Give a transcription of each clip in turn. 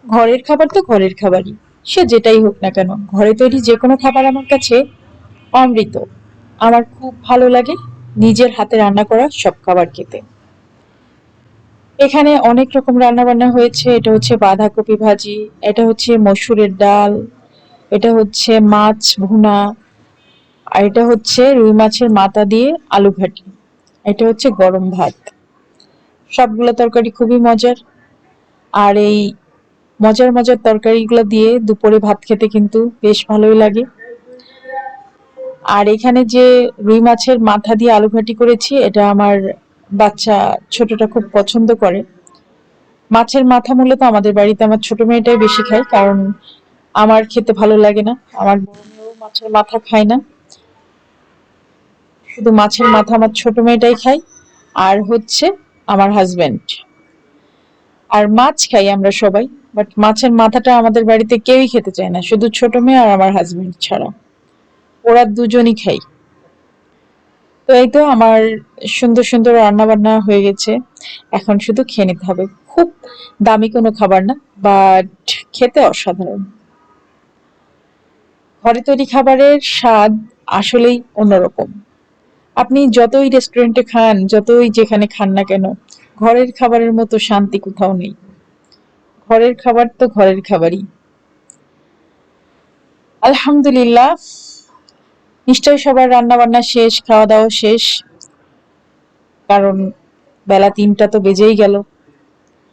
ঘরের খাবার তো ঘরের খাবারই, সে যেটাই হোক না কেন। ঘরে তৈরি যে কোনো খাবার আমার কাছে অমৃত। আমার খুব ভালো লাগে নিজের হাতে রান্না করা সব খাবার খেতে। এখানে অনেক রকম রান্না বান্না হয়েছে। এটা হচ্ছে বাঁধাকপি ভাজি, এটা হচ্ছে মসুরের ডাল, এটা হচ্ছে মাছ ভুনা, আর এটা হচ্ছে রুই মাছের মাথা দিয়ে আলু ঘাটি, এটা হচ্ছে গরম ভাত। সবগুলো তরকারি খুবই মজার। আর এই মজার মজার তরকারিগুলো দিয়ে দুপুরে ভাত খেতে কিন্তু বেশ ভালোই লাগে। আর এখানে যে রুই মাছের মাথা দিয়ে আলু ঘাটি করেছি, এটা আমার বাচ্চা ছোটটা খুব পছন্দ করে। মাছের মাথা মূলত আমাদের বাড়িতে আমার ছোট মেয়েটাই বেশি খায়, কারণ আমার খেতে ভালো লাগে না। আমার বড় মেয়েও মাছের মাথা খায় না, শুধু মাছের মাথা আমার ছোট মেয়েটাই খায়, আর হচ্ছে আমার হাজবেন্ড। আর মাছ খাই আমরা সবাই, বাট মাছের মাথাটা আমাদের বাড়িতে কেউই খেতে চায় না, শুধু ছোট মেয়ে আর আমার হাজবেন্ড ছাড়া। ওরা দুজনই খাই। তো এই তো আমার সুন্দর সুন্দর রান্না বান্না হয়ে গেছে, এখন শুধু খেয়ে নিতে হবে। খুব দামি কোনো খাবার না, বাট খেতে অসাধারণ। ঘরে তৈরি খাবারের স্বাদ আসলেই অন্যরকম। আপনি যতই রেস্টুরেন্টে খান, যতই যেখানে খান না কেন, ঘরের খাবারের মতো শান্তি কোথাও নেই। ঘরের খাবার তো ঘরের খাবারই। আলহামদুলিল্লাহ, নিশ্চয়ই সবার রান্না বান্না শেষ, খাওয়া দাওয়া শেষ, কারণ বেলা ৩টা তো বেজেই গেল।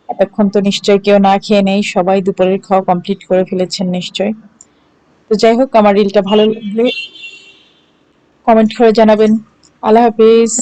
এতক্ষণ তো নিশ্চয়ই কেউ না খেয়ে নেই, সবাই দুপুরের খাওয়া কমপ্লিট করে ফেলেছেন নিশ্চয়। তো যাই হোক, আমার রিলটা ভালো লাগলে কমেন্ট করে জানাবেন। আল্লাহ হাফিজ।